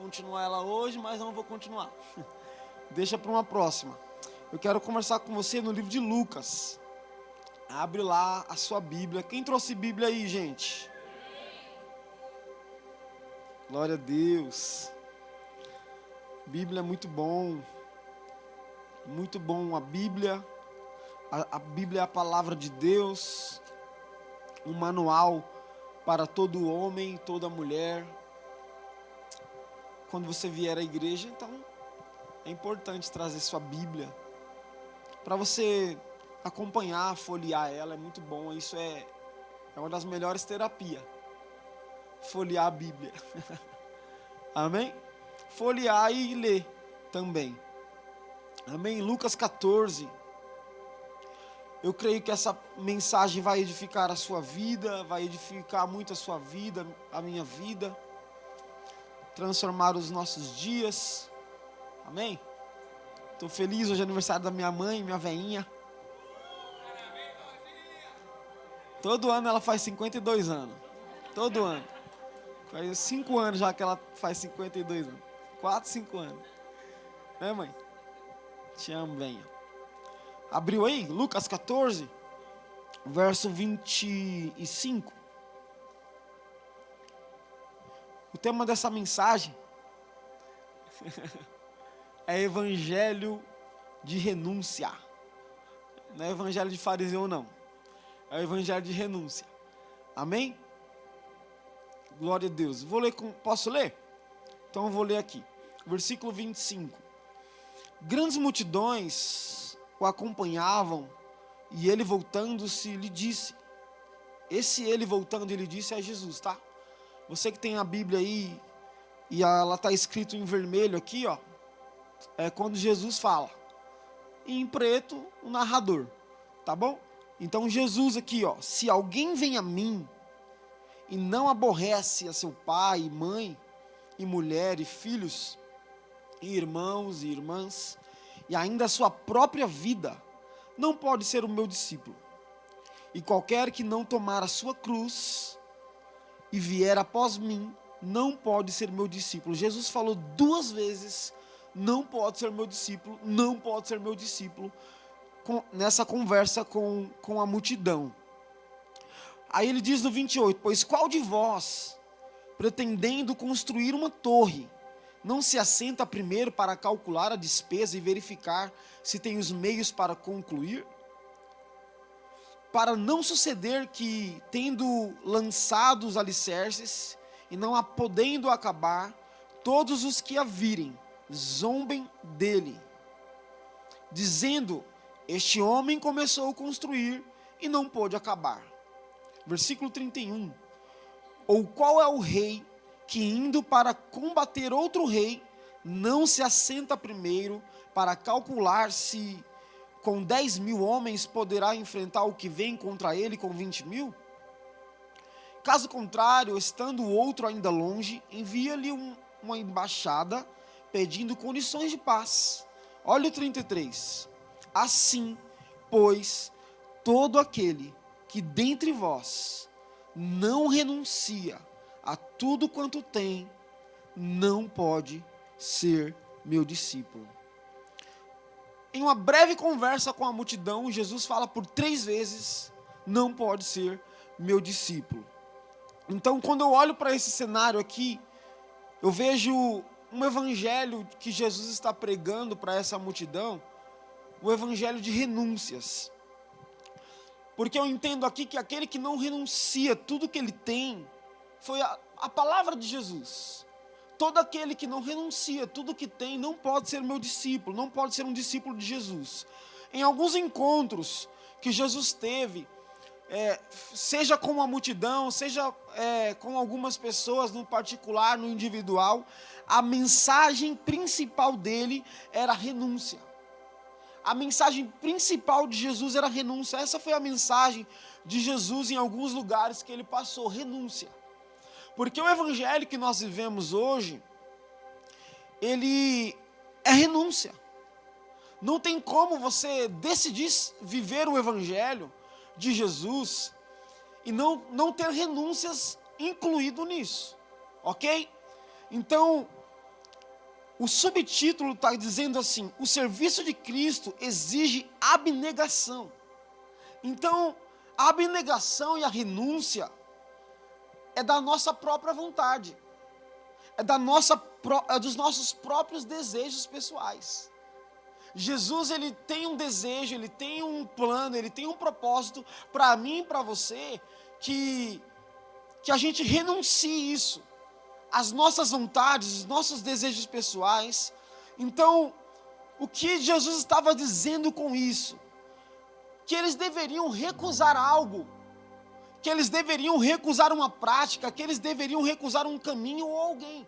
continuar ela hoje, mas não vou continuar. Deixa para uma próxima. Eu quero conversar com você no livro de Lucas. Abre lá a sua Bíblia. Quem trouxe Bíblia aí, gente? Glória a Deus. Bíblia é muito bom. Muito bom. A Bíblia é a palavra de Deus. Um manual para todo homem, toda mulher. Quando você vier à igreja, então é importante trazer sua Bíblia para você acompanhar, folhear ela, é muito bom. Isso é uma das melhores terapias. Folhear a Bíblia. Amém? Folhear e ler também. Amém? Lucas 14. Eu creio que essa mensagem vai edificar a sua vida, vai edificar muito a sua vida, a minha vida, transformar os nossos dias. Amém? Estou feliz, hoje é aniversário da minha mãe, minha veinha. Todo ano ela faz 52 anos. Todo ano. Faz 5 anos já que ela faz 52 anos. 4, 5 anos. Né, mãe? Te amo, venha. Abriu aí? Lucas 14, verso 25. O tema dessa mensagem é evangelho de renúncia. Não é evangelho de fariseu, não. É o evangelho de renúncia. Amém? Glória a Deus. Posso ler? Então eu vou ler aqui. Versículo 25. Grandes multidões o acompanhavam, e ele voltando-se lhe disse. Esse ele voltando e lhe disse é Jesus, tá? Você que tem a Bíblia aí, e ela está escrito em vermelho aqui, ó. É quando Jesus fala. E em preto, o narrador. Tá bom? Então Jesus aqui, ó. Se alguém vem a mim e não aborrece a seu pai e mãe, e mulher e filhos, e irmãos e irmãs, e ainda a sua própria vida, não pode ser o meu discípulo. E qualquer que não tomar a sua cruz e vier após mim, não pode ser meu discípulo. Jesus falou 2 vezes, não pode ser meu discípulo, não pode ser meu discípulo, nessa conversa com a multidão. Aí ele diz no 28, pois qual de vós, pretendendo construir uma torre, não se assenta primeiro para calcular a despesa e verificar se tem os meios para concluir? Para não suceder que, tendo lançado os alicerces e não a podendo acabar, todos os que a virem zombem dele, dizendo, este homem começou a construir e não pôde acabar. Versículo 31. Ou qual é o rei que indo para combater outro rei, não se assenta primeiro para calcular se com 10.000 homens poderá enfrentar o que vem contra ele com 20.000? Caso contrário, estando o outro ainda longe, envia-lhe uma embaixada pedindo condições de paz. Olha o 33. Assim, pois, todo aquele que dentre vós não renuncia a tudo quanto tem, não pode ser meu discípulo. Em uma breve conversa com a multidão, Jesus fala por 3 vezes, não pode ser meu discípulo. Então, quando eu olho para esse cenário aqui, eu vejo um evangelho que Jesus está pregando para essa multidão, o evangelho de renúncias. Porque eu entendo aqui que aquele que não renuncia tudo que ele tem, foi a palavra de Jesus. Todo aquele que não renuncia tudo que tem, não pode ser meu discípulo, não pode ser um discípulo de Jesus. Em alguns encontros que Jesus teve, seja com a multidão, seja com algumas pessoas no particular, no individual, a mensagem principal dele era renúncia. A mensagem principal de Jesus era renúncia. Essa foi a mensagem de Jesus em alguns lugares que ele passou, renúncia. Porque o evangelho que nós vivemos hoje, ele é renúncia. Não tem como você decidir viver o evangelho de Jesus e não ter renúncias incluído nisso, ok? Então, O subtítulo está dizendo assim: o serviço de Cristo exige abnegação. Então, a abnegação e a renúncia é da nossa própria vontade, é dos nossos próprios desejos pessoais. Jesus, ele tem um desejo, ele tem um plano, ele tem um propósito para mim e para você, que a gente renuncie isso, as nossas vontades, os nossos desejos pessoais. Então, o que Jesus estava dizendo com isso? Que eles deveriam recusar algo, que eles deveriam recusar uma prática, que eles deveriam recusar um caminho ou alguém.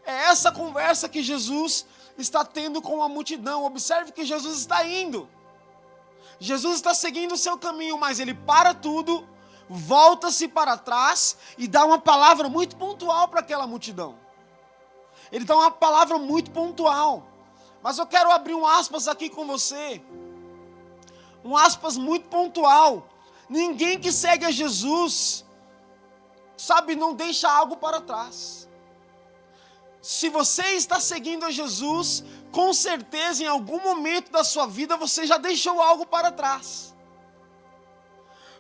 É essa conversa que Jesus está tendo com a multidão. Observe que Jesus está indo. Jesus está seguindo o seu caminho, mas ele para tudo, volta-se para trás e dá uma palavra muito pontual para aquela multidão. Ele dá uma palavra muito pontual. Mas eu quero abrir um aspas aqui com você. Um aspas muito pontual. Ninguém que segue a Jesus, sabe, não deixa algo para trás. Se você está seguindo a Jesus, com certeza em algum momento da sua vida você já deixou algo para trás.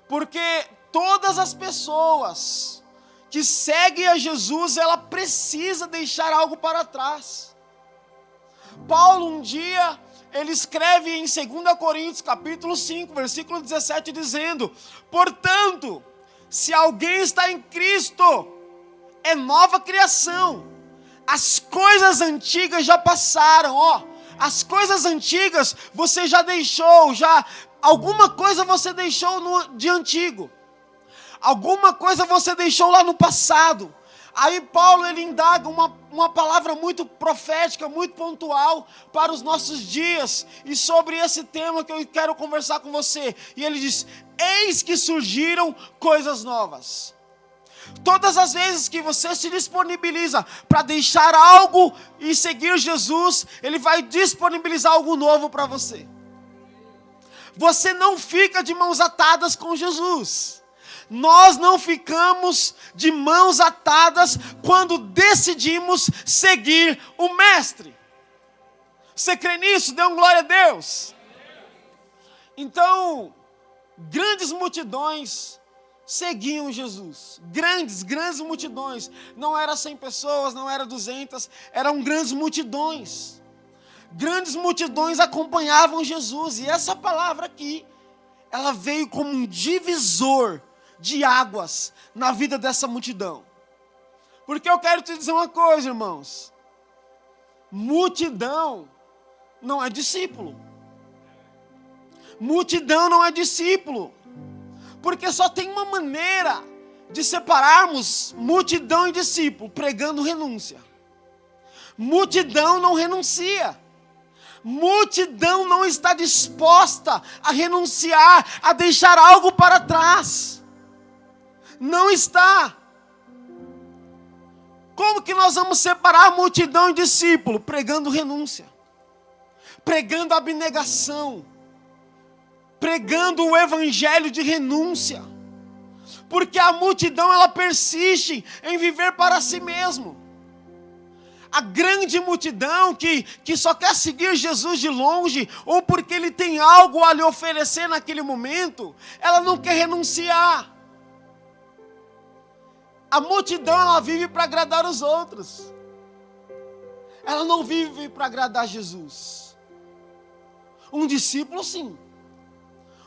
Porque todas as pessoas que seguem a Jesus, ela precisa deixar algo para trás. Paulo um dia, ele escreve em 2 Coríntios capítulo 5, versículo 17, dizendo: portanto, se alguém está em Cristo, é nova criação. As coisas antigas já passaram, as coisas antigas você já deixou, alguma coisa você deixou de antigo. Alguma coisa você deixou lá no passado. Aí Paulo, ele indaga uma palavra muito profética, muito pontual para os nossos dias, e sobre esse tema que eu quero conversar com você. E ele diz: eis que surgiram coisas novas. Todas as vezes que você se disponibiliza para deixar algo e seguir Jesus, ele vai disponibilizar algo novo para você. Você não fica de mãos atadas com Jesus. Nós não ficamos de mãos atadas quando decidimos seguir o Mestre. Você crê nisso? Dê um glória a Deus. Então, grandes multidões seguiam Jesus. Grandes multidões. Não era 100 pessoas, não era 200, eram grandes multidões. Grandes multidões acompanhavam Jesus. E essa palavra aqui, ela veio como um divisor de águas na vida dessa multidão. Porque eu quero te dizer uma coisa, irmãos. Multidão não é discípulo. Multidão não é discípulo. Porque só tem uma maneira de separarmos multidão e discípulo: pregando renúncia. Multidão não renuncia. Multidão não está disposta a renunciar, a deixar algo para trás. Não está. Como que nós vamos separar multidão e discípulo? Pregando renúncia, pregando abnegação, pregando o evangelho de renúncia. Porque a multidão, ela persiste em viver para si mesmo. A grande multidão que só quer seguir Jesus de longe, ou porque ele tem algo a lhe oferecer naquele momento, ela não quer renunciar. A multidão, ela vive para agradar os outros. Ela não vive para agradar Jesus. Um discípulo, sim.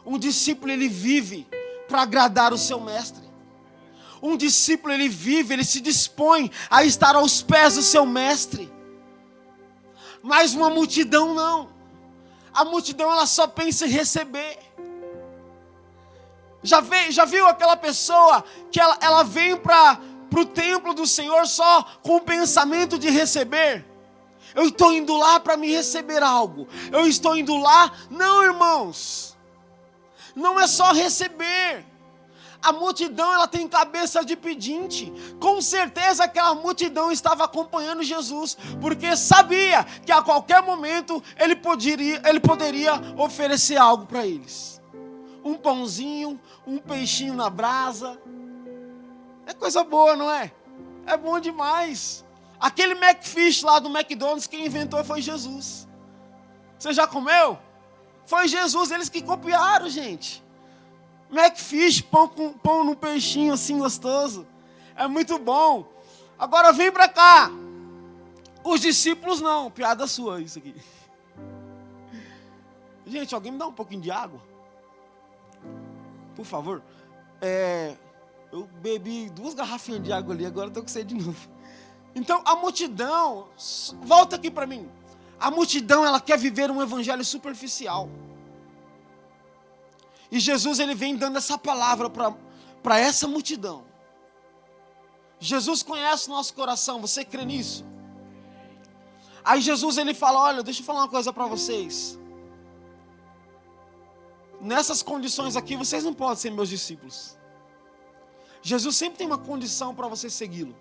Um discípulo, ele vive para agradar o seu mestre. Um discípulo, ele vive, ele se dispõe a estar aos pés do seu mestre. Mas uma multidão não. A multidão, ela só pensa em receber. Já viu aquela pessoa que ela vem para o templo do Senhor só com o pensamento de receber? Eu estou indo lá para me receber algo. Eu estou indo lá. Não, irmãos. Não é só receber. A multidão, ela tem cabeça de pedinte. Com certeza aquela multidão estava acompanhando Jesus, porque sabia que a qualquer momento ele poderia oferecer algo para eles. Um pãozinho, um peixinho na brasa. É coisa boa, não é? É bom demais. Aquele McFish lá do McDonald's, quem inventou foi Jesus. Você já comeu? Foi Jesus, eles que copiaram, gente. McFish, pão no peixinho assim gostoso. É muito bom. Agora vem pra cá. Os discípulos não. Piada sua isso aqui. Gente, alguém me dá um pouquinho de água? Por favor. Eu bebi 2 garrafinhas de água ali, agora estou com sede de novo. Então a multidão, volta aqui para mim. A multidão, ela quer viver um evangelho superficial. E Jesus, ele vem dando essa palavra para essa multidão. Jesus conhece o nosso coração, você crê nisso? Aí Jesus, ele fala, olha, deixa eu falar uma coisa para vocês. Nessas condições aqui, vocês não podem ser meus discípulos. Jesus sempre tem uma condição para você segui-lo.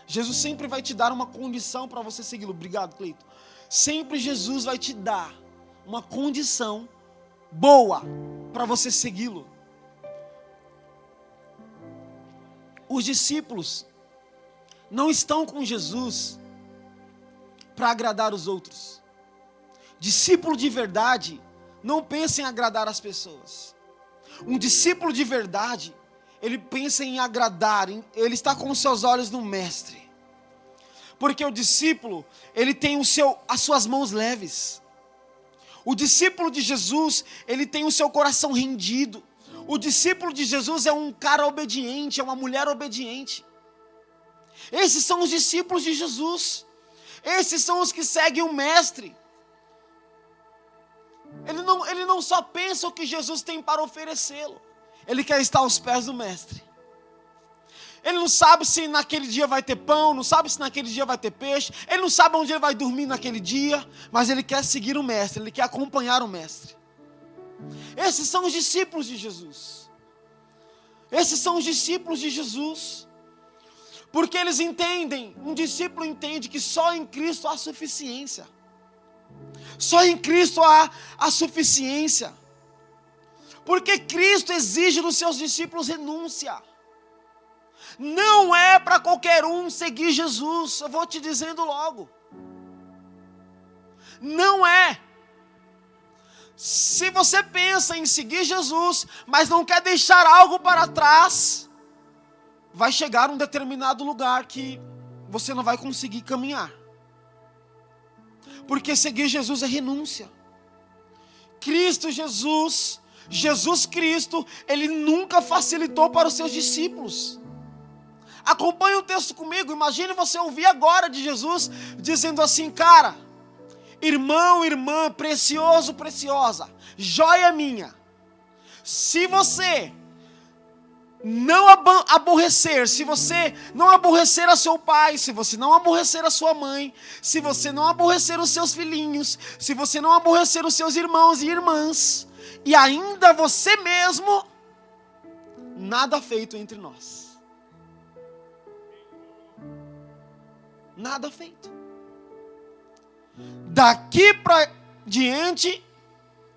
Jesus sempre vai te dar uma condição para você segui-lo. Obrigado, Cleito. Sempre Jesus vai te dar uma condição boa para você segui-lo. Os discípulos não estão com Jesus para agradar os outros. Discípulo de verdade não pensa em agradar as pessoas. Um discípulo de verdade, ele pensa em agradar, ele está com os seus olhos no mestre. Porque o discípulo, ele tem as suas mãos leves. O discípulo de Jesus, ele tem o seu coração rendido. O discípulo de Jesus é um cara obediente, é uma mulher obediente. Esses são os discípulos de Jesus. Esses são os que seguem o mestre. Ele não só pensa o que Jesus tem para oferecê-lo. Ele quer estar aos pés do mestre. Ele não sabe se naquele dia vai ter pão, não sabe se naquele dia vai ter peixe. Ele não sabe onde ele vai dormir naquele dia. Mas ele quer seguir o mestre, ele quer acompanhar o mestre. Esses são os discípulos de Jesus. Esses são os discípulos de Jesus. Porque eles entendem, um discípulo entende que só em Cristo há suficiência. Só em Cristo há a suficiência. Porque Cristo exige dos seus discípulos renúncia. Não é para qualquer um seguir Jesus, eu vou te dizendo logo. Não é. Se você pensa em seguir Jesus, mas não quer deixar algo para trás, vai chegar um determinado lugar que você não vai conseguir caminhar. Porque seguir Jesus é renúncia. Cristo Jesus, Jesus Cristo, Ele nunca facilitou para os seus discípulos. Acompanhe o texto comigo, imagine você ouvir agora de Jesus, dizendo assim, cara, irmão, irmã, precioso, preciosa, joia minha, se você não aborrecer, se você não aborrecer a seu pai, se você não aborrecer a sua mãe, se você não aborrecer os seus filhinhos, se você não aborrecer os seus irmãos e irmãs, e ainda você mesmo, nada feito entre nós. Nada feito. Daqui para diante,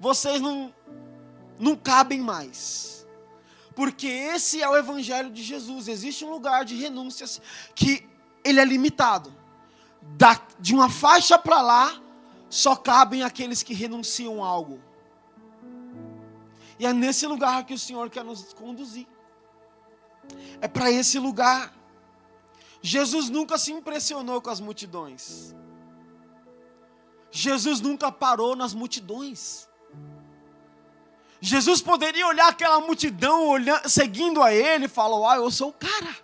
vocês não cabem mais. Porque esse é o evangelho de Jesus. Existe um lugar de renúncias que ele é limitado. De uma faixa para lá, só cabem aqueles que renunciam a algo. E é nesse lugar que o Senhor quer nos conduzir. É para esse lugar. Jesus nunca se impressionou com as multidões. Jesus nunca parou nas multidões. Jesus poderia olhar aquela multidão seguindo a ele e falar, eu sou o cara.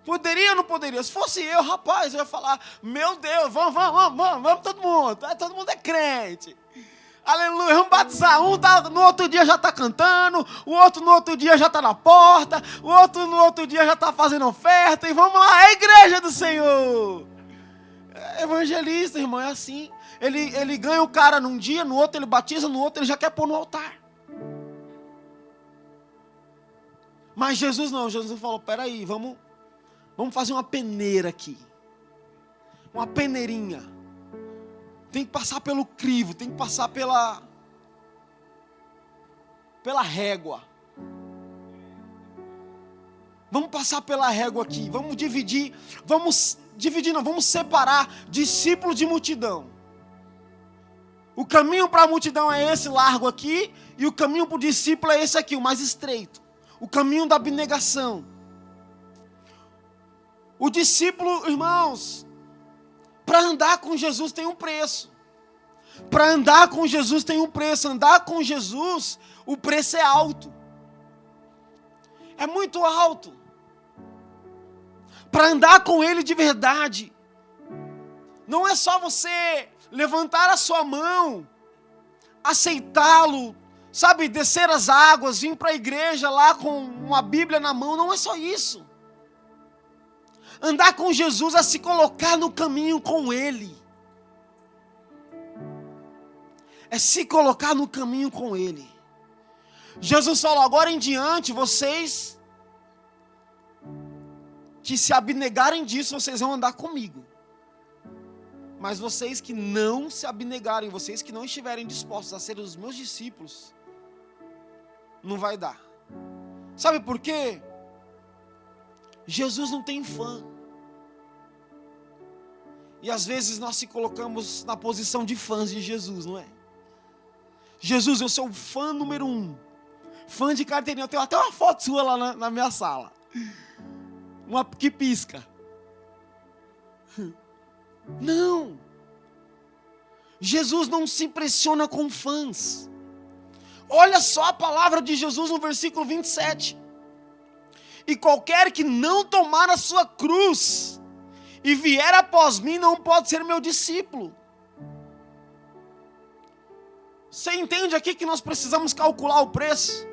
Poderia ou não poderia? Se fosse eu, rapaz, eu ia falar, meu Deus, vamos todo mundo é crente. Aleluia, vamos batizar. Um no outro dia já está cantando, o outro no outro dia já está na porta, o outro no outro dia já está fazendo oferta, e vamos lá, é a igreja do Senhor. Evangelista, irmão, é assim. Ele ganha o cara num dia, no outro ele batiza, no outro ele já quer pôr no altar. Mas Jesus não, Jesus falou, peraí, vamos fazer uma peneira aqui. Uma peneirinha. Tem que passar pelo crivo, tem que passar pela régua. Vamos passar pela régua aqui, vamos separar discípulo de multidão. O caminho para a multidão é esse largo aqui, e o caminho para o discípulo é esse aqui, o mais estreito. O caminho da abnegação. O discípulo, irmãos, para andar com Jesus tem um preço. Para andar com Jesus tem um preço. Andar com Jesus, o preço é alto. É muito alto. Para andar com Ele de verdade, não é só você levantar a sua mão, aceitá-lo, sabe, descer as águas, vir para a igreja lá com uma Bíblia na mão, não é só isso. Andar com Jesus é se colocar no caminho com Ele. É se colocar no caminho com Ele. Jesus falou, agora em diante, vocês que se abnegarem disso, vocês vão andar comigo. Mas vocês que não se abnegarem, vocês que não estiverem dispostos a ser os meus discípulos, não vai dar. Sabe por quê? Jesus não tem fã. E às vezes nós se colocamos na posição de fãs de Jesus, não é? Jesus, eu sou o fã número 1. Fã de carteirinha. Eu tenho até uma foto sua lá na minha sala. Uma que pisca. Não. Jesus não se impressiona com fãs. Olha só a palavra de Jesus no versículo 27. E qualquer que não tomar a sua cruz e vier após mim não pode ser meu discípulo. Você entende aqui que nós precisamos calcular o preço?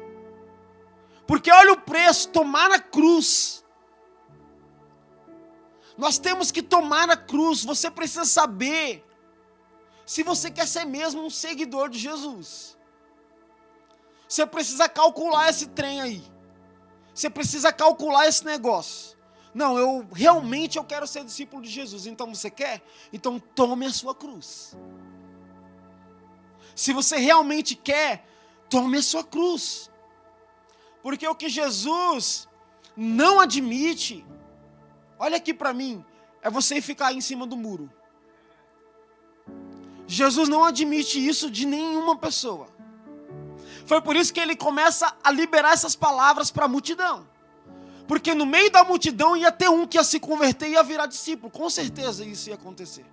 Porque olha o preço, tomar a cruz. Nós temos que tomar a cruz. Você precisa saber se você quer ser mesmo um seguidor de Jesus. Você precisa calcular esse trem aí. Você precisa calcular esse negócio. Não, eu quero ser discípulo de Jesus. Então você quer? Então tome a sua cruz. Se você realmente quer, tome a sua cruz. Porque o que Jesus não admite, olha aqui para mim, é você ficar aí em cima do muro. Jesus não admite isso de nenhuma pessoa. Foi por isso que ele começa a liberar essas palavras para a multidão. Porque no meio da multidão ia ter um que ia se converter e ia virar discípulo. Com certeza isso ia acontecer.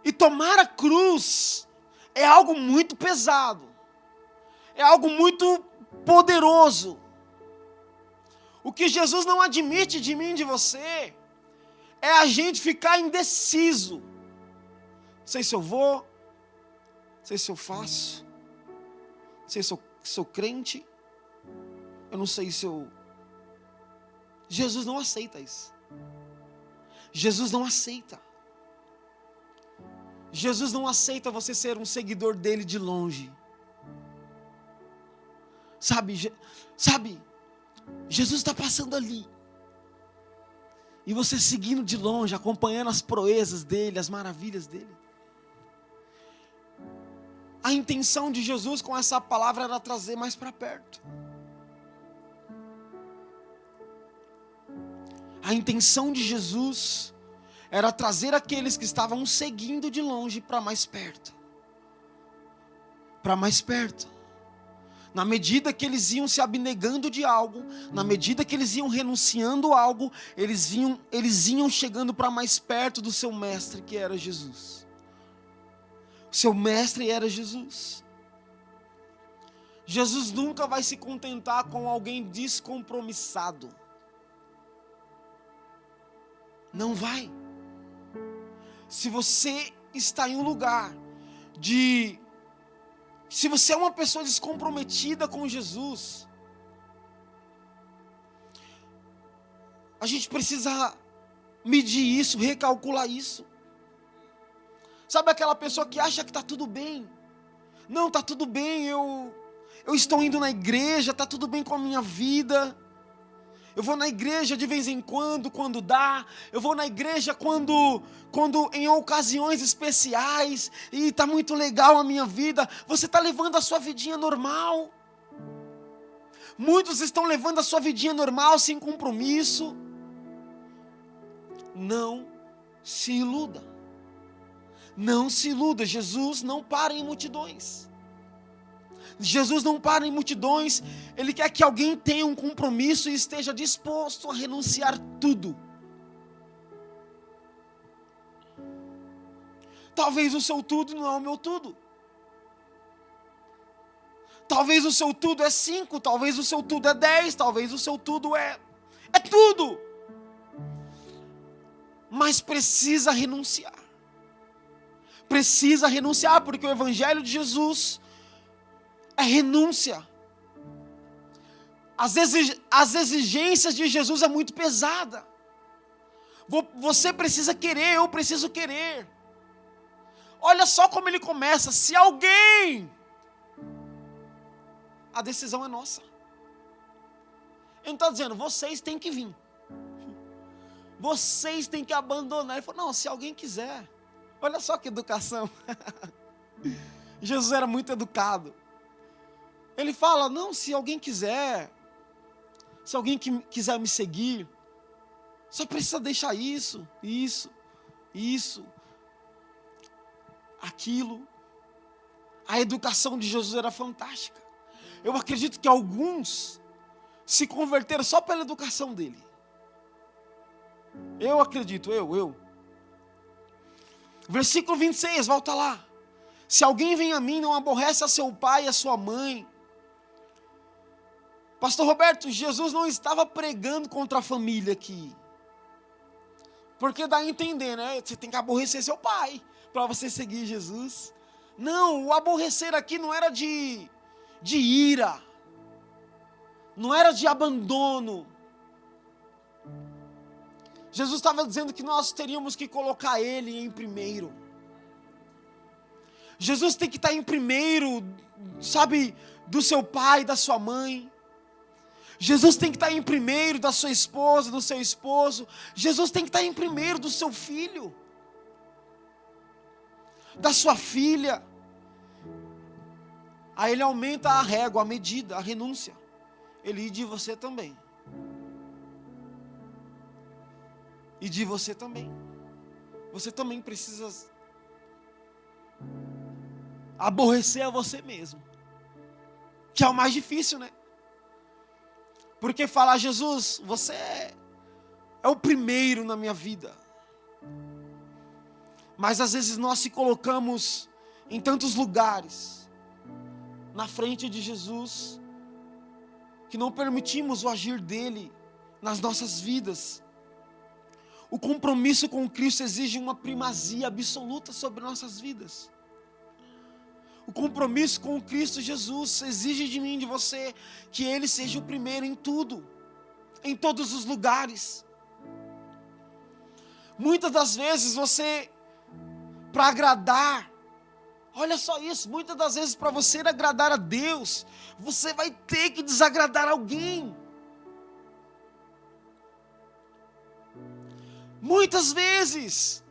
E tomar a cruz é algo muito pesado. É algo muito poderoso. O que Jesus não admite de mim e de você é a gente ficar indeciso. Não sei se eu vou, não sei se eu faço, não sei se eu sou crente, eu não sei se eu... Jesus não aceita isso. Jesus não aceita. Jesus não aceita você ser um seguidor dele de longe. Sabe, Jesus está passando ali. E você seguindo de longe, acompanhando as proezas dele, as maravilhas dele. A intenção de Jesus com essa palavra era trazer mais para perto. A intenção de Jesus era trazer aqueles que estavam seguindo de longe para mais perto. Para mais perto. Na medida que eles iam se abnegando de algo, na medida que eles iam renunciando a algo, eles iam chegando para mais perto do seu mestre, que era Jesus. O seu mestre era Jesus. Jesus nunca vai se contentar com alguém descompromissado. Não vai. Se você está em um lugar se você é uma pessoa descomprometida com Jesus, a gente precisa medir isso, recalcular isso. Sabe aquela pessoa que acha que está tudo bem? Não, está tudo bem, eu estou indo na igreja, está tudo bem com a minha vida. Eu vou na igreja de vez em quando dá. Eu vou na igreja quando em ocasiões especiais. E está muito legal a minha vida. Você está levando a sua vidinha normal. Muitos estão levando a sua vidinha normal, sem compromisso. Não se iluda. Não se iluda. Jesus não para em multidões. Jesus não para em multidões. Ele quer que alguém tenha um compromisso e esteja disposto a renunciar tudo. Talvez o seu tudo não é o meu tudo. Talvez o seu tudo é 5, talvez o seu tudo é 10, talvez o seu tudo é tudo. Mas precisa renunciar. Precisa renunciar, porque o Evangelho de Jesus é renúncia. As exigências de Jesus é muito pesada. Você precisa querer, eu preciso querer. Olha só como ele começa: se alguém... A decisão é nossa. Ele não está dizendo, vocês têm que vir. Vocês têm que abandonar. Ele falou, não, se alguém quiser. Olha só que educação. Jesus era muito educado. Ele fala, não, se alguém quiser. Se alguém quiser me seguir. Só precisa deixar isso, aquilo. A educação de Jesus era fantástica. Eu acredito que alguns se converteram só pela educação dele. Eu acredito, eu. Versículo 26, volta lá. Se alguém vem a mim, não aborrece a seu pai e a sua mãe. Pastor Roberto, Jesus não estava pregando contra a família aqui. Porque dá a entender, né? Você tem que aborrecer seu pai para você seguir Jesus. Não, o aborrecer aqui não era de ira, não era de abandono. Jesus estava dizendo que nós teríamos que colocar Ele em primeiro. Jesus tem que estar em primeiro, sabe, do seu pai, da sua mãe. Jesus tem que estar em primeiro da sua esposa, do seu esposo. Jesus tem que estar em primeiro do seu filho, da sua filha. Aí ele aumenta a régua, a medida, a renúncia. Ele, e de você também. E de você também. Você também precisa aborrecer a você mesmo. Que é o mais difícil, né? Porque falar, Jesus, você é o primeiro na minha vida. Mas às vezes nós se colocamos em tantos lugares na frente de Jesus, que não permitimos o agir dele nas nossas vidas. O compromisso com Cristo exige uma primazia absoluta sobre nossas vidas. O compromisso com Cristo Jesus exige de mim e de você que Ele seja o primeiro em tudo, em todos os lugares. Muitas das vezes você, para agradar, olha só isso, muitas das vezes para você agradar a Deus, você vai ter que desagradar alguém. Muitas vezes.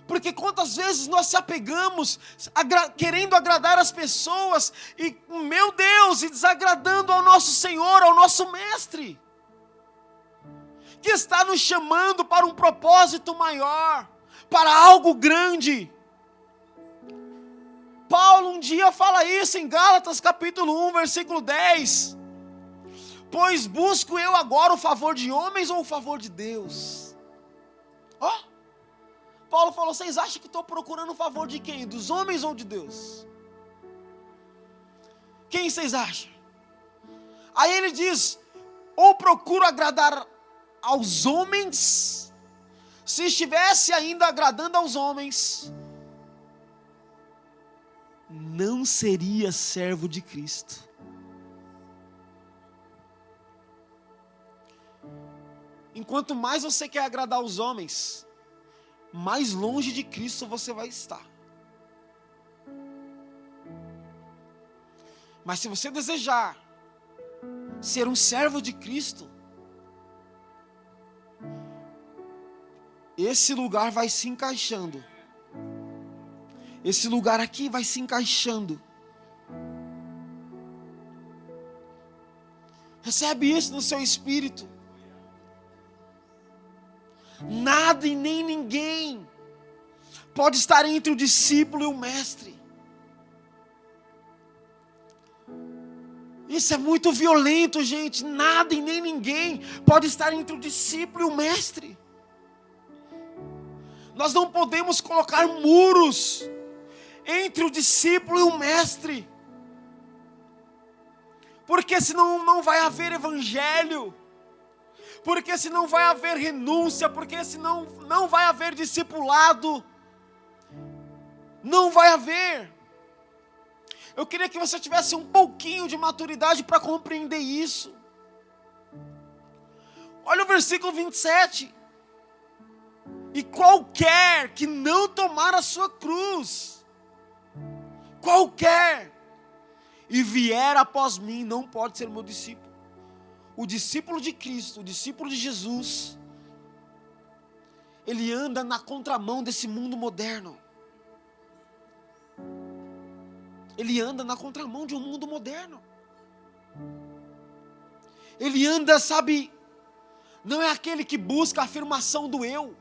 Porque quantas vezes nós se apegamos querendo agradar as pessoas e, meu Deus, e desagradando ao nosso Senhor, ao nosso Mestre, que está nos chamando para um propósito maior, para algo grande. Paulo um dia fala isso em Gálatas capítulo 1, versículo 10. Pois busco eu agora o favor de homens ou o favor de Deus? Paulo falou, vocês acham que estou procurando o favor de quem? Dos homens ou de Deus? Quem vocês acham? Aí ele diz, ou procuro agradar aos homens, se estivesse ainda agradando aos homens, não seria servo de Cristo. Enquanto mais você quer agradar os homens, mais longe de Cristo você vai estar. Mas se você desejar ser um servo de Cristo, esse lugar vai se encaixando. Esse lugar aqui vai se encaixando. Recebe isso no seu espírito. Nada e nem ninguém pode estar entre o discípulo e o mestre. Isso é muito violento, gente. Nada e nem ninguém pode estar entre o discípulo e o mestre. Nós não podemos colocar muros entre o discípulo e o mestre, porque senão não vai haver evangelho, porque senão vai haver renúncia, porque senão não vai haver discipulado, não vai haver. Eu queria que você tivesse um pouquinho de maturidade para compreender isso. Olha o versículo 27. E qualquer que não tomar a sua cruz, qualquer, e vier após mim, não pode ser meu discípulo. O discípulo de Cristo, o discípulo de Jesus, ele anda na contramão desse mundo moderno. Ele anda na contramão de um mundo moderno. Ele anda, sabe, não é aquele que busca a afirmação do eu.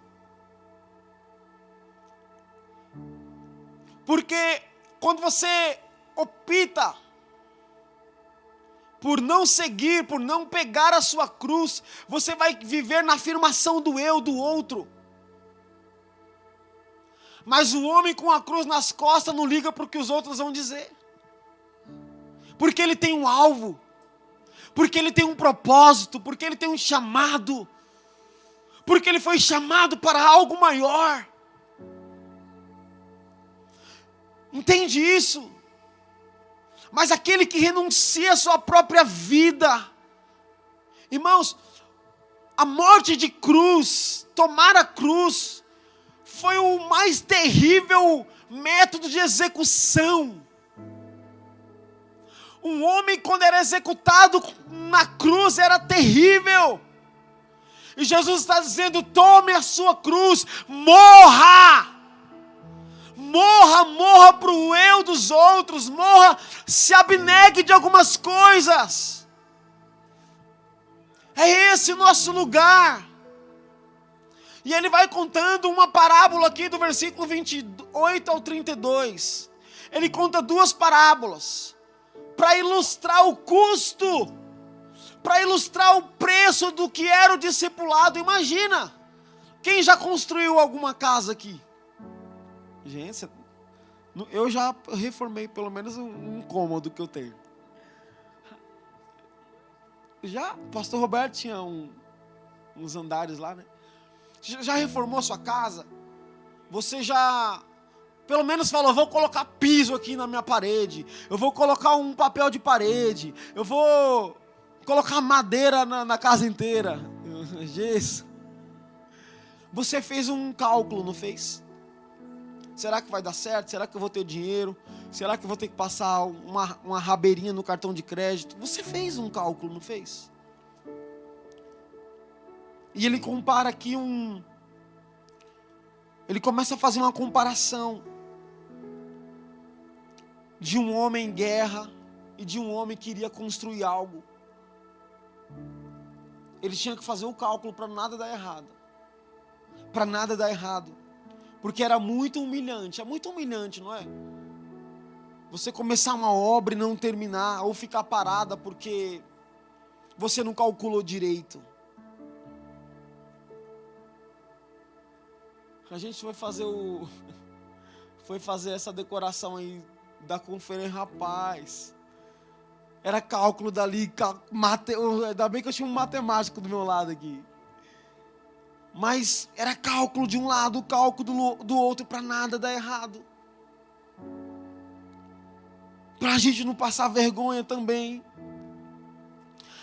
Porque quando você opta por não seguir, por não pegar a sua cruz, você vai viver na afirmação do eu, do outro. Mas o homem com a cruz nas costas não liga para o que os outros vão dizer. Porque ele tem um alvo. Porque ele tem um propósito. Porque ele tem um chamado. Porque ele foi chamado para algo maior. Entende isso? Mas aquele que renuncia à sua própria vida, irmãos, a morte de cruz, tomar a cruz, foi o mais terrível método de execução. Um homem, quando era executado na cruz, era terrível. E Jesus está dizendo: tome a sua cruz, morra. Morra para o eu dos outros, morra, se abnegue de algumas coisas. É esse o nosso lugar. E ele vai contando uma parábola aqui do versículo 28 ao 32. Ele conta duas parábolas, para ilustrar o custo, para ilustrar o preço do que era o discipulado. Imagina, quem já construiu alguma casa aqui? Gente, eu já reformei pelo menos um cômodo que eu tenho. Já, o pastor Roberto tinha uns andares lá, né? Já reformou a sua casa? Você já, pelo menos falou: vou colocar piso aqui na minha parede, eu vou colocar um papel de parede, eu vou colocar madeira na casa inteira. Jesus. Você fez um cálculo, não fez? Será que vai dar certo? Será que eu vou ter dinheiro? Será que eu vou ter que passar uma rabeirinha no cartão de crédito? Você fez um cálculo, não fez? E ele compara aqui ele começa a fazer uma comparação de um homem em guerra e de um homem que iria construir algo. Ele tinha que fazer o cálculo para nada dar errado. Para nada dar errado. Porque era muito humilhante. É muito humilhante, não é? Você começar uma obra e não terminar, ou ficar parada porque você não calculou direito. A gente foi fazer essa decoração aí da conferência, rapaz. Era cálculo dali, ainda bem que eu tinha um matemático do meu lado aqui. Mas era cálculo de um lado, cálculo do outro, para nada dar errado. Para a gente não passar vergonha também.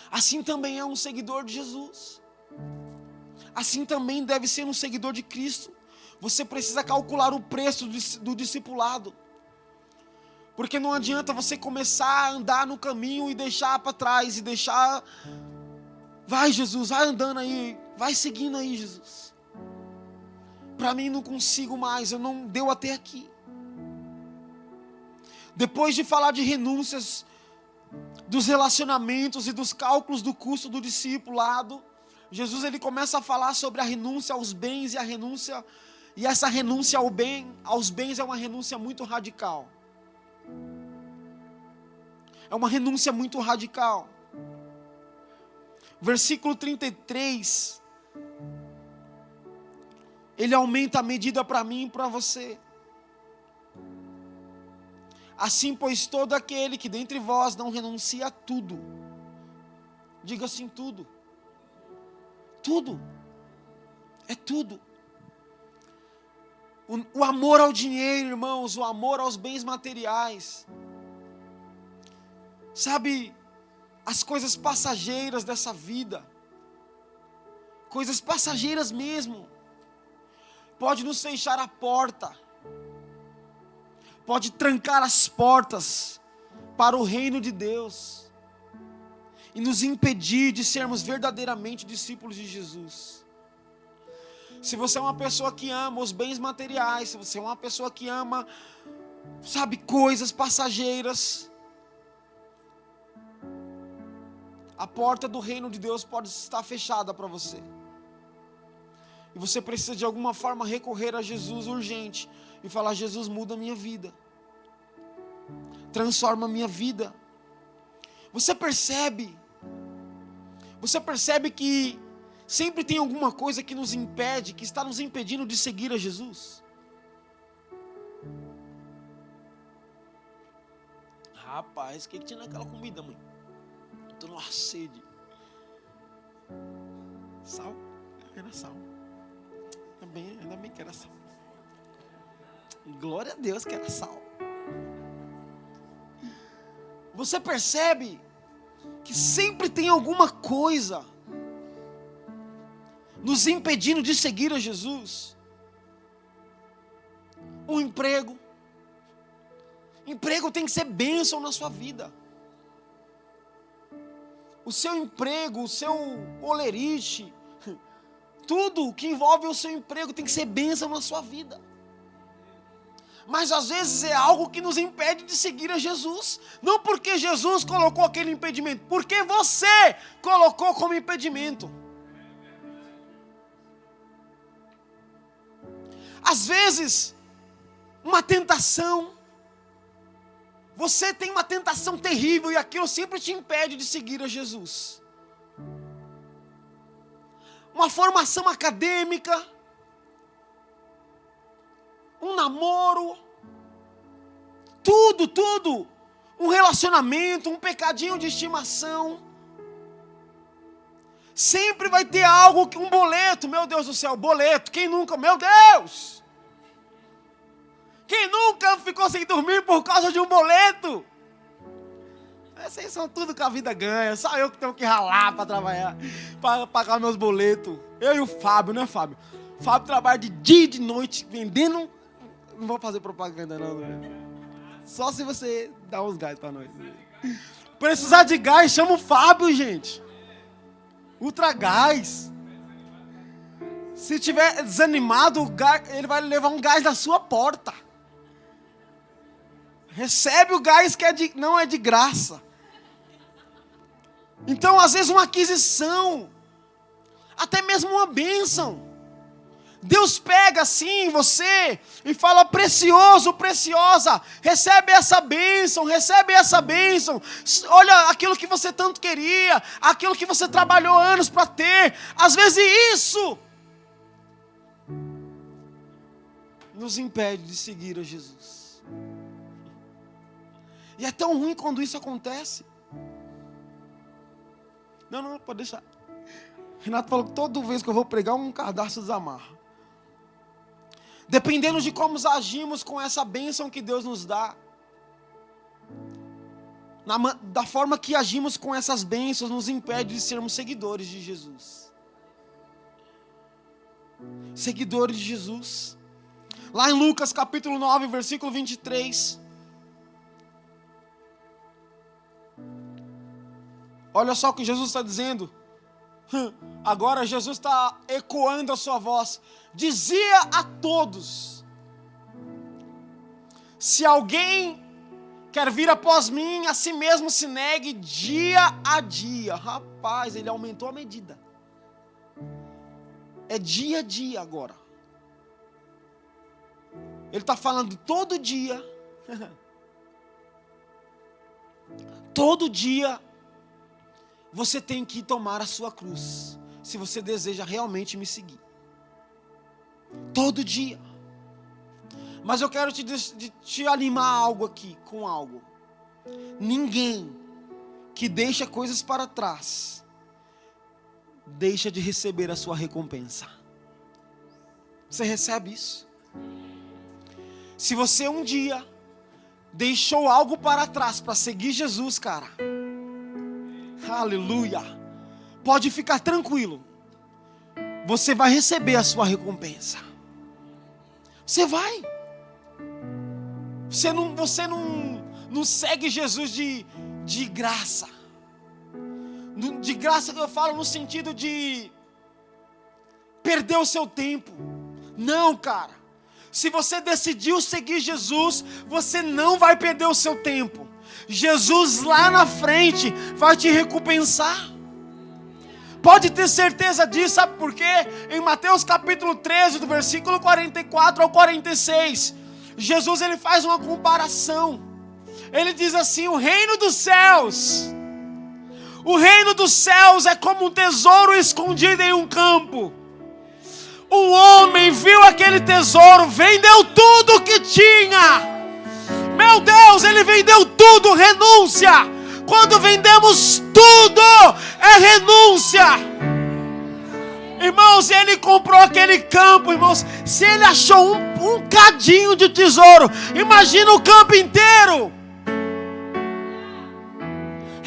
Assim também é um seguidor de Jesus. Assim também deve ser um seguidor de Cristo. Você precisa calcular o preço do discipulado. Porque não adianta você começar a andar no caminho e deixar para trás, e deixar... Vai, Jesus, vai andando aí, vai seguindo aí, Jesus. Para mim não consigo mais, eu não deu até aqui. Depois de falar de renúncias, dos relacionamentos e dos cálculos do custo do discipulado, Jesus ele começa a falar sobre a renúncia aos bens e a renúncia, e essa renúncia aos bens é uma renúncia muito radical. É uma renúncia muito radical. Versículo 33, ele aumenta a medida para mim e para você. Assim, pois, todo aquele que dentre vós não renuncia a tudo, diga assim, tudo. Tudo. É tudo. O amor ao dinheiro, irmãos, o amor aos bens materiais. Sabe, as coisas passageiras dessa vida, coisas passageiras mesmo, pode nos fechar a porta, pode trancar as portas para o reino de Deus e nos impedir de sermos verdadeiramente discípulos de Jesus. Se você é uma pessoa que ama os bens materiais, se você é uma pessoa que ama, sabe, coisas passageiras, a porta do reino de Deus pode estar fechada para você. E você precisa de alguma forma recorrer a Jesus urgente e falar: Jesus, muda a minha vida, transforma a minha vida. Você percebe que sempre tem alguma coisa que nos impede, que está nos impedindo de seguir a Jesus? Rapaz, o que tinha naquela comida, mãe? Estou numa sede. Sal? Era sal. Ainda bem que era sal. Glória a Deus que era sal. Você percebe que sempre tem alguma coisa nos impedindo de seguir a Jesus? O emprego. Emprego tem que ser bênção na sua vida. O seu emprego, o seu olerite, tudo que envolve o seu emprego tem que ser bênção na sua vida. Mas às vezes é algo que nos impede de seguir a Jesus. Não porque Jesus colocou aquele impedimento, porque você colocou como impedimento. Às vezes, uma tentação, você tem uma tentação terrível e aquilo sempre te impede de seguir a Jesus. Uma formação acadêmica, um namoro, tudo, um relacionamento, um pecadinho de estimação. Sempre vai ter algo, um boleto, meu Deus do céu, boleto, quem nunca, meu Deus! Quem nunca ficou sem dormir por causa de um boleto? Essas são tudo que a vida ganha, só eu que tenho que ralar para trabalhar, para pagar meus boletos. Eu e o Fábio, né, Fábio? O Fábio trabalha de dia e de noite, vendendo, não vou fazer propaganda não, né? Só se você dá uns gás para nós. Precisar de gás, chama o Fábio, gente. Ultra gás. Se tiver desanimado, ele vai levar um gás na sua porta. Recebe o gás que não é de graça. Então, às vezes, uma aquisição, até mesmo uma bênção. Deus pega assim você e fala: precioso, preciosa, recebe essa bênção, recebe essa bênção. Olha aquilo que você tanto queria, aquilo que você trabalhou anos para ter. Às vezes isso nos impede de seguir a Jesus. E é tão ruim quando isso acontece. Não, pode deixar. Renato falou que toda vez que eu vou pregar, um cadastro desamarra. Dependendo de como agimos com essa bênção que Deus nos dá, da forma que agimos com essas bênçãos, nos impede de sermos seguidores de Jesus. Seguidores de Jesus. Lá em Lucas capítulo 9, versículo 23. Olha só o que Jesus está dizendo. Agora Jesus está ecoando a sua voz. Dizia a todos: se alguém quer vir após mim, a si mesmo se negue dia a dia. Rapaz, ele aumentou a medida. É dia a dia agora. Ele está falando todo dia. Todo dia você tem que tomar a sua cruz, se você deseja realmente me seguir. Todo dia. Mas eu quero te animar com algo. Ninguém que deixa coisas para trás deixa de receber a sua recompensa. Você recebe isso? Se você um dia deixou algo para trás para seguir Jesus, cara, aleluia, pode ficar tranquilo, você vai receber a sua recompensa. Você vai. Você não segue Jesus de graça. De graça que eu falo no sentido de perder o seu tempo. Não, cara. Se você decidiu seguir Jesus, você não vai perder o seu tempo. Jesus lá na frente vai te recompensar. Pode ter certeza disso, sabe por quê? Em Mateus capítulo 13, do versículo 44 ao 46, Jesus ele faz uma comparação. Ele diz assim: o reino dos céus é como um tesouro escondido em um campo. Um homem viu aquele tesouro, vendeu tudo o que tinha. Meu Deus, ele vendeu tudo, renúncia. Quando vendemos tudo, é renúncia. Irmãos, ele comprou aquele campo, irmãos. Se ele achou um cadinho de tesouro, imagina o campo inteiro.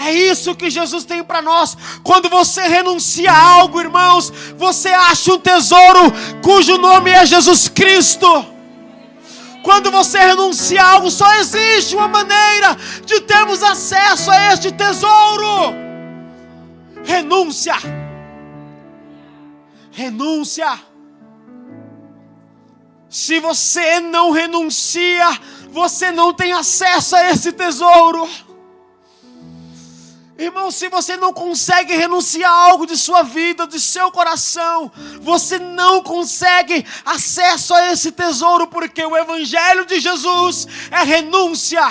É isso que Jesus tem para nós. Quando você renuncia a algo, irmãos, você acha um tesouro cujo nome é Jesus Cristo. Quando você renuncia a algo, só existe uma maneira de termos acesso a este tesouro: renúncia. Renúncia. Se você não renuncia, você não tem acesso a esse tesouro. Irmão, se você não consegue renunciar a algo de sua vida, de seu coração, você não consegue acesso a esse tesouro, porque o Evangelho de Jesus é renúncia.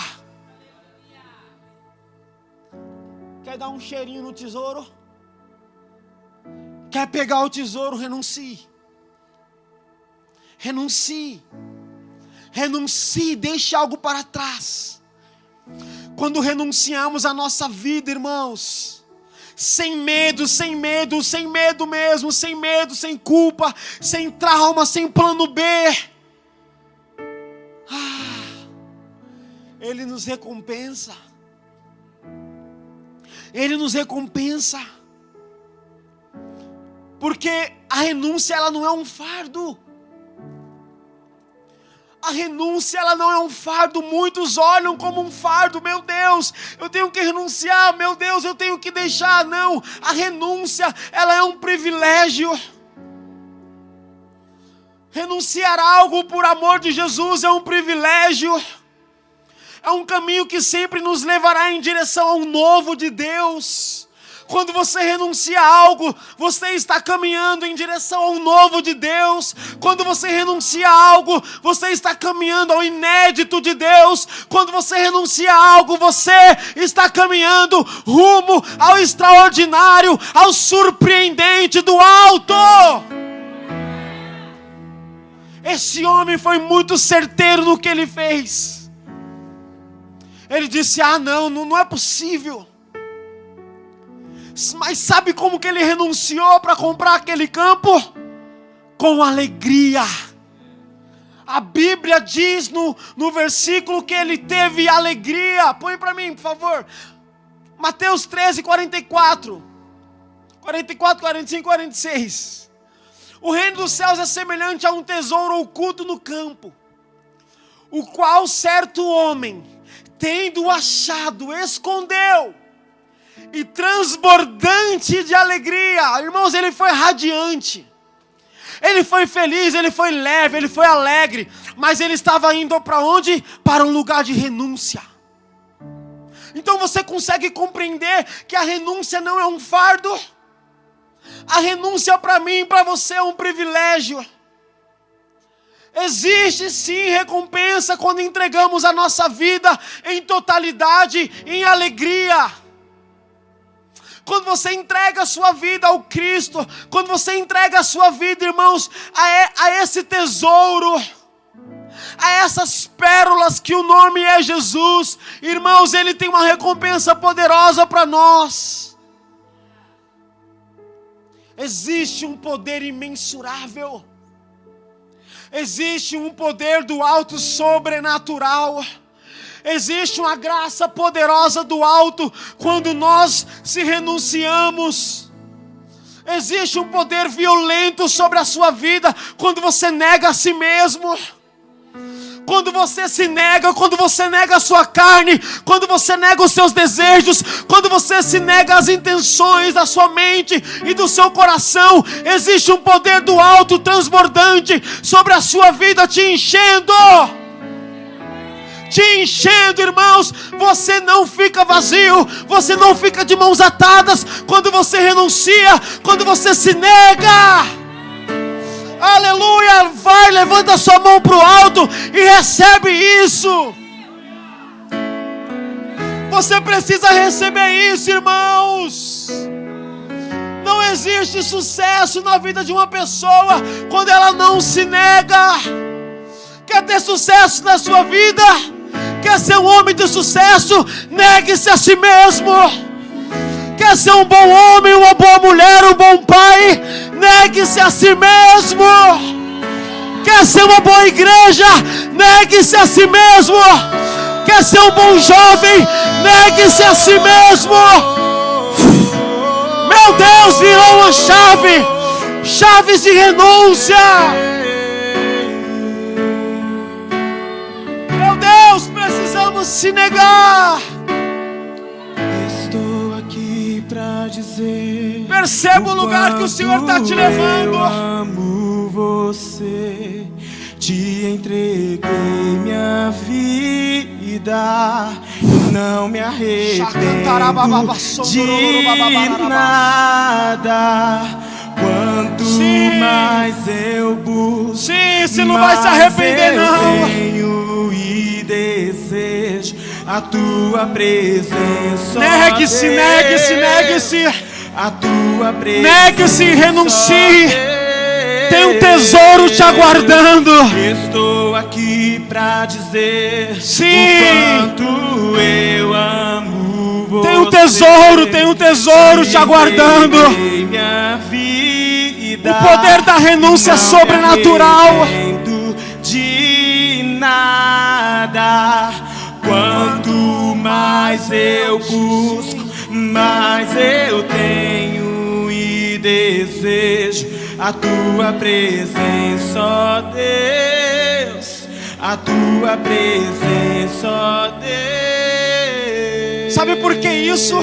Quer dar um cheirinho no tesouro? Quer pegar o tesouro? Renuncie. Renuncie. Renuncie, deixe algo para trás. Quando renunciamos a nossa vida, irmãos, sem medo mesmo, sem medo, sem culpa, sem trauma, sem plano B, Ele nos recompensa. Ele nos recompensa. Porque a renúncia, ela não é um fardo. A renúncia, ela não é um fardo. Muitos olham como um fardo. Meu Deus, eu tenho que renunciar. Meu Deus, eu tenho que deixar. Não, a renúncia, ela é um privilégio. Renunciar a algo por amor de Jesus é um privilégio. É um caminho que sempre nos levará em direção ao novo de Deus. Quando você renuncia a algo, você está caminhando em direção ao novo de Deus. Quando você renuncia a algo, você está caminhando ao inédito de Deus. Quando você renuncia a algo, você está caminhando rumo ao extraordinário, ao surpreendente do alto. Esse homem foi muito certeiro no que ele fez. Ele disse: não é possível. Mas sabe como que ele renunciou para comprar aquele campo? Com alegria. A Bíblia diz no versículo que ele teve alegria. Põe para mim, por favor. Mateus 13, 44, 45, 46. O reino dos céus é semelhante a um tesouro oculto no campo, o qual certo homem, tendo achado, escondeu. E transbordante de alegria. Irmãos, ele foi radiante. Ele foi feliz, ele foi leve, ele foi alegre. Mas ele estava indo para onde? Para um lugar de renúncia. Então você consegue compreender que a renúncia não é um fardo? A renúncia para mim e para você é um privilégio. Existe sim recompensa quando entregamos a nossa vida em totalidade, em alegria. Quando você entrega a sua vida ao Cristo, quando você entrega a sua vida, irmãos, a esse tesouro, a essas pérolas que o nome é Jesus, irmãos, Ele tem uma recompensa poderosa para nós. Existe um poder imensurável. Existe um poder do alto sobrenatural. Existe uma graça poderosa do alto quando nós se renunciamos. Existe um poder violento sobre a sua vida quando você nega a si mesmo. Quando você se nega, quando você nega a sua carne, quando você nega os seus desejos, quando você se nega as intenções da sua mente e do seu coração, existe um poder do alto transbordante sobre a sua vida, te enchendo. Te enchendo, irmãos. Você não fica vazio, você não fica de mãos atadas quando você renuncia, quando você se nega. Aleluia, vai, levanta a sua mão para o alto e recebe isso. Você precisa receber isso, irmãos. Não existe sucesso na vida de uma pessoa quando ela não se nega. Quer ter sucesso na sua vida? Quer ser um homem de sucesso? Negue-se a si mesmo. Quer ser um bom homem, uma boa mulher, um bom pai? Negue-se a si mesmo. Quer ser uma boa igreja? Negue-se a si mesmo. Quer ser um bom jovem? Negue-se a si mesmo. Meu Deus, virou uma chave. Chaves de renúncia. Meu Deus, precisamos se negar. Perceba o lugar que o Senhor está te levando. Eu amo você, te entreguei minha vida, não me arrependo de nada. Quanto mais eu busco, você não vai se arrepender, não. Tenho e desejo a tua presença. Negue-se, negue-se, negue-se. A tua presença. Negue-se, renuncie. Tem um tesouro te aguardando. Estou aqui pra dizer sim, o quanto eu amo você. Tem um tesouro te aguardando. Minha vida, o poder da renúncia sobrenatural. De nada. Quanto mais eu busco, mais eu tenho e desejo a tua presença, ó Deus, a tua presença, ó Deus. Sabe por que isso?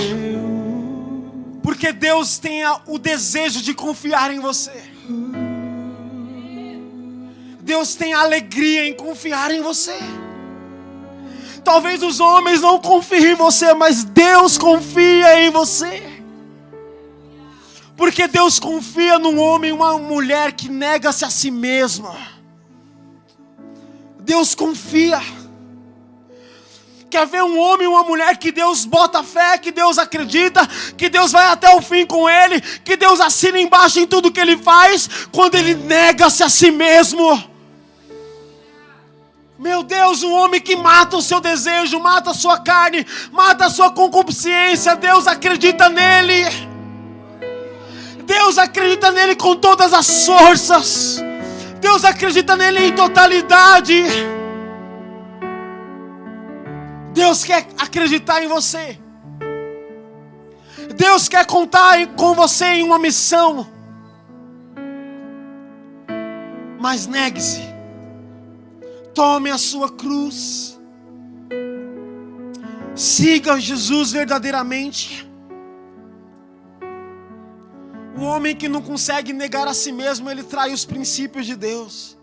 Porque Deus tem o desejo de confiar em você. Deus tem a alegria em confiar em você. Talvez os homens não confiem em você, mas Deus confia em você. Porque Deus confia num homem e uma mulher que nega-se a si mesma. Deus confia. Quer ver um homem e uma mulher que Deus bota fé, que Deus acredita, que Deus vai até o fim com ele, que Deus assina embaixo em tudo que ele faz, quando ele nega-se a si mesmo. Meu Deus, um homem que mata o seu desejo, mata a sua carne, mata a sua concupiscência, Deus acredita nele. Deus acredita nele com todas as forças. Deus acredita nele em totalidade. Deus quer acreditar em você. Deus quer contar com você em uma missão. Mas negue-se. Tome a sua cruz. Siga Jesus verdadeiramente. O homem que não consegue negar a si mesmo, ele trai os princípios de Deus.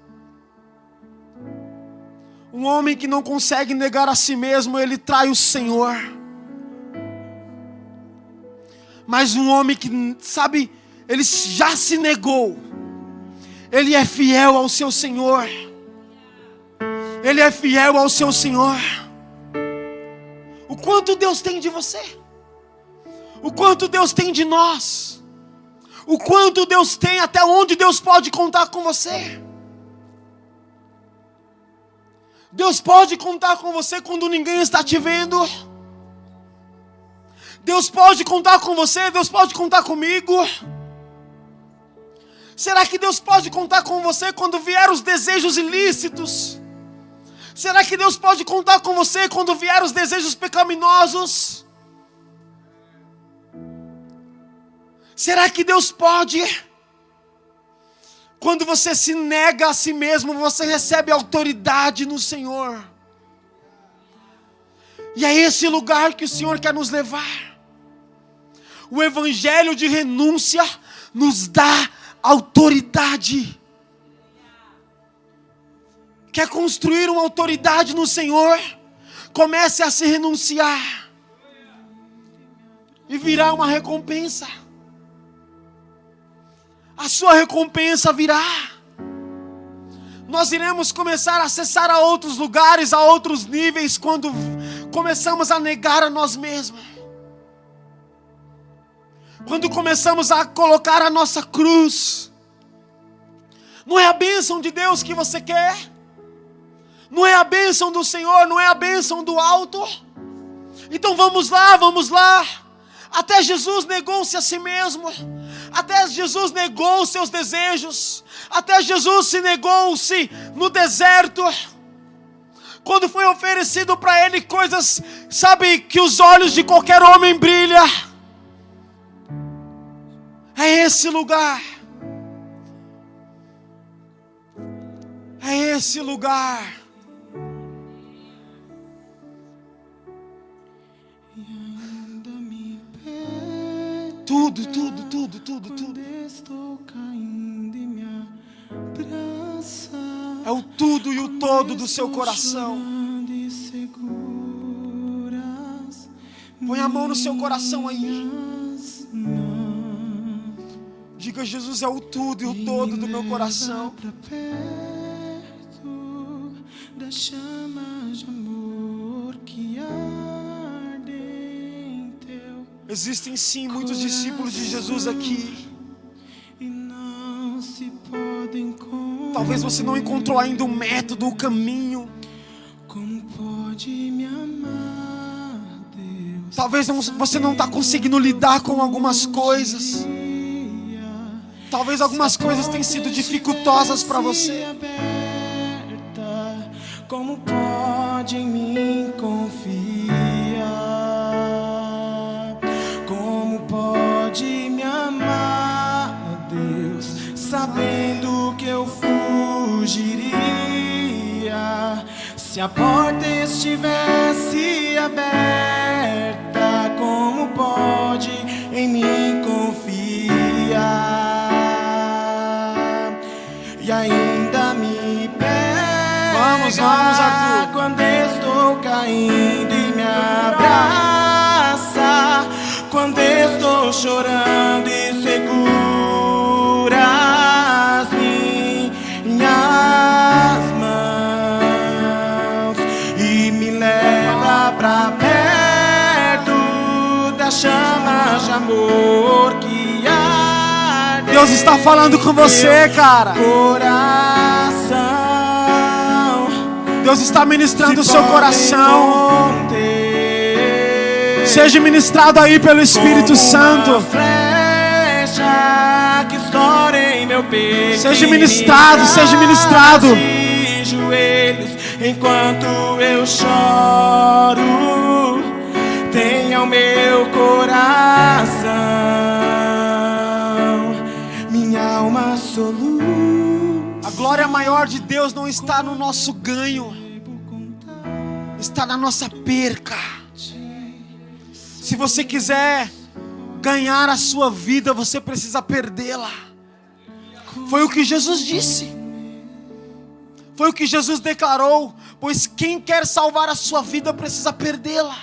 Um homem que não consegue negar a si mesmo, ele trai o Senhor. Mas um homem que, sabe, ele já se negou. Ele é fiel ao seu Senhor. Ele é fiel ao seu Senhor. O quanto Deus tem de você. O quanto Deus tem de nós. O quanto Deus tem, até onde Deus pode contar com você. Deus pode contar com você quando ninguém está te vendo. Deus pode contar com você, Deus pode contar comigo. Será que Deus pode contar com você quando vier os desejos ilícitos? Será que Deus pode contar com você quando vier os desejos pecaminosos? Será que Deus pode? Quando você se nega a si mesmo, você recebe autoridade no Senhor. E é esse lugar que o Senhor quer nos levar. O evangelho de renúncia nos dá autoridade. Quer construir uma autoridade no Senhor? Comece a se renunciar. E virá uma recompensa. A sua recompensa virá. Nós iremos começar a acessar a outros lugares, a outros níveis, quando começamos a negar a nós mesmos. Quando começamos a colocar a nossa cruz. Não é a bênção de Deus que você quer? Não é a bênção do Senhor? Não é a bênção do alto? Então vamos lá, vamos lá. Até Jesus negou-se a si mesmo. Até Jesus negou os seus desejos. Até Jesus se negou-se no deserto. Quando foi oferecido para ele coisas, sabe, que os olhos de qualquer homem brilham. É esse lugar. É esse lugar. Tudo. É o tudo e o todo do seu coração. Põe a mão no seu coração aí. Diga: Jesus é o tudo e o todo do meu coração. Existem sim muitos discípulos de Jesus aqui. Talvez você não encontrou ainda o método, o caminho. Talvez você não está conseguindo lidar com algumas coisas. Talvez algumas coisas tenham sido dificultosas para você. Como pode em mim confiar? Como pode me amar, Deus, sabendo que eu fugiria? Se a porta estivesse aberta, como pode em mim confiar? E ainda me pega. Vamos, Arthur. Quando estou caindo e me abraça. Quando estou chorando e segura as minhas mãos e me leva pra perto da chama de amor que arde. Deus está falando com você, cara. Coração. Deus está ministrando o seu coração. Seja ministrado aí pelo Espírito Santo. Seja ministrado, seja ministrado. Enquanto eu choro, tenha o meu coração. Minha alma soluça. A glória maior de Deus não está no nosso ganho, está na nossa perca. Se você quiser ganhar a sua vida, você precisa perdê-la. Foi o que Jesus disse. Foi o que Jesus declarou. Pois quem quer salvar a sua vida precisa perdê-la.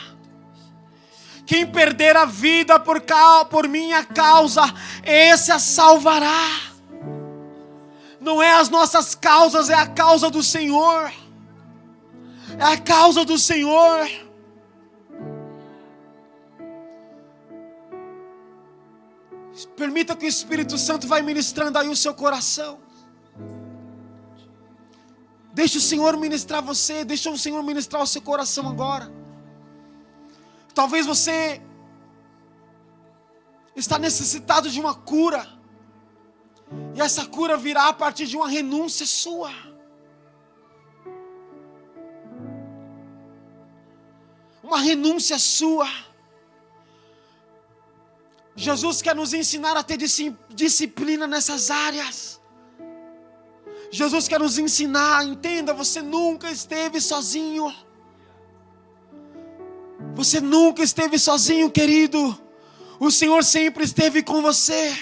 Quem perder a vida por minha causa, esse a salvará. Não é as nossas causas, é a causa do Senhor. É a causa do Senhor. Permita que o Espírito Santo vai ministrando aí o seu coração. Deixa o Senhor ministrar você, deixa o Senhor ministrar o seu coração agora. Talvez você está necessitado de uma cura, e essa cura virá a partir de uma renúncia sua. Uma renúncia sua. Jesus quer nos ensinar a ter disciplina nessas áreas. Jesus quer nos ensinar, entenda, você nunca esteve sozinho. Você nunca esteve sozinho, querido. O Senhor sempre esteve com você.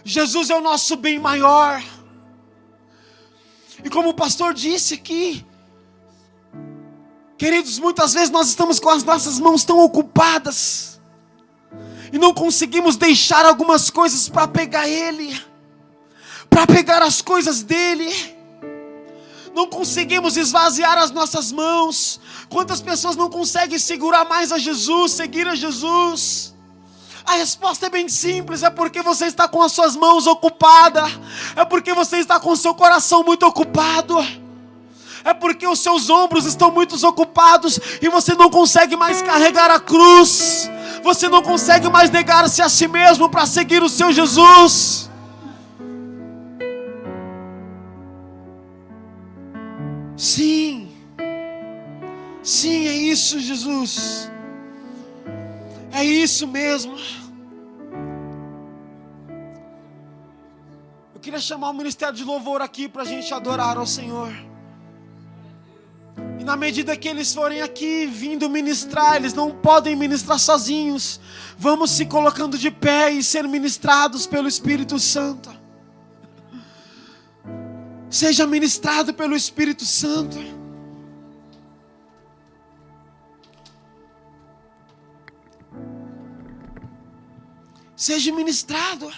Jesus é o nosso bem maior. E como o pastor disse aqui, queridos, muitas vezes nós estamos com as nossas mãos tão ocupadas e não conseguimos deixar algumas coisas para pegar Ele, para pegar as coisas dEle. Não conseguimos esvaziar as nossas mãos. Quantas pessoas não conseguem segurar mais a Jesus, seguir a Jesus? A resposta é bem simples, é porque você está com as suas mãos ocupadas, é porque você está com o seu coração muito ocupado, é porque os seus ombros estão muito ocupados e você não consegue mais carregar a cruz, você não consegue mais negar-se a si mesmo para seguir o seu Jesus. Sim, sim, é isso, Jesus. É isso mesmo. Eu queria chamar o ministério de louvor aqui para a gente adorar ao Senhor. E na medida que eles forem aqui vindo ministrar, eles não podem ministrar sozinhos. Vamos se colocando de pé e ser ministrados pelo Espírito Santo. Seja ministrado pelo Espírito Santo. Seja ministrado.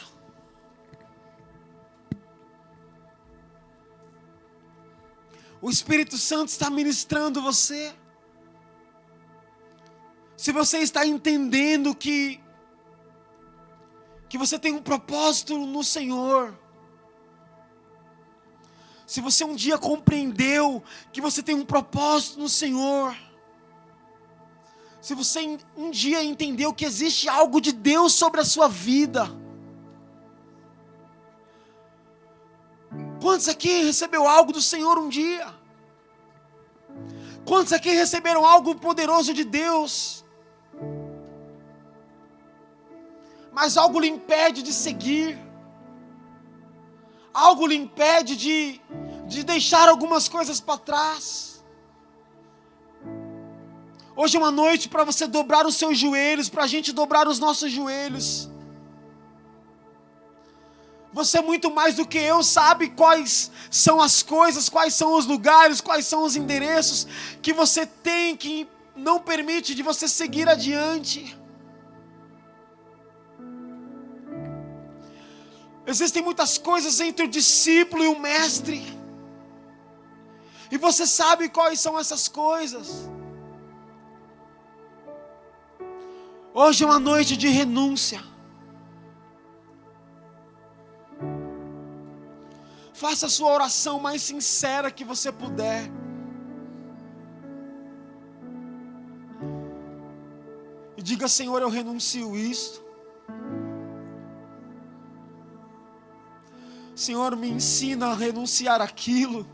O Espírito Santo está ministrando você. Se você está entendendo que você tem um propósito no Senhor, se você um dia compreendeu que você tem um propósito no Senhor, se você um dia entendeu que existe algo de Deus sobre a sua vida, quantos aqui recebeu algo do Senhor um dia? Quantos aqui receberam algo poderoso de Deus? Mas algo lhe impede de seguir, algo lhe impede de deixar algumas coisas para trás. Hoje é uma noite para você dobrar os seus joelhos, para a gente dobrar os nossos joelhos. Você muito mais do que eu sabe quais são as coisas, quais são os lugares, quais são os endereços que você tem que não permite de você seguir adiante. Existem muitas coisas entre o discípulo e o mestre. E você sabe quais são essas coisas. Hoje é uma noite de renúncia. Faça a sua oração mais sincera que você puder. E diga: Senhor, eu renuncio isso. Senhor, me ensina a renunciar aquilo.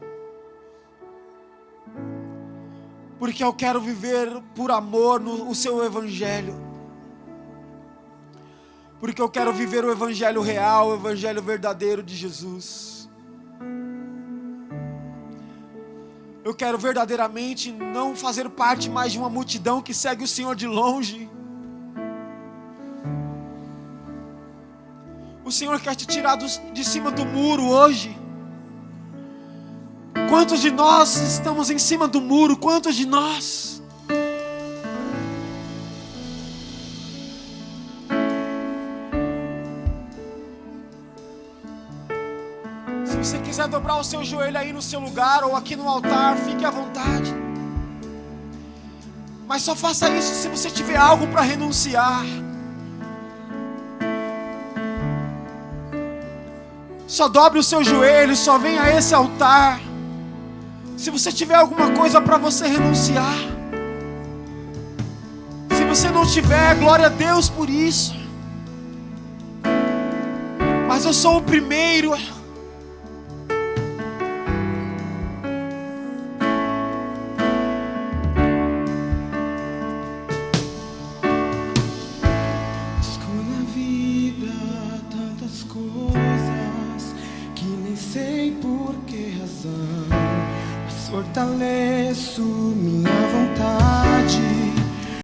Porque eu quero viver por amor no seu evangelho. Porque eu quero viver o evangelho real, o evangelho verdadeiro de Jesus. Eu quero verdadeiramente não fazer parte mais de uma multidão que segue o Senhor de longe. O Senhor quer te tirar de cima do muro hoje. Quantos de nós estamos em cima do muro? Quantos de nós? você quiser dobrar o seu joelho aí no seu lugar ou aqui no altar, fique à vontade. Mas só faça isso se você tiver algo para renunciar. Só dobre o seu joelho, só venha a esse altar se você tiver alguma coisa para você renunciar. Se você não tiver, glória a Deus por isso. Mas eu sou o primeiro. Fortaleço minha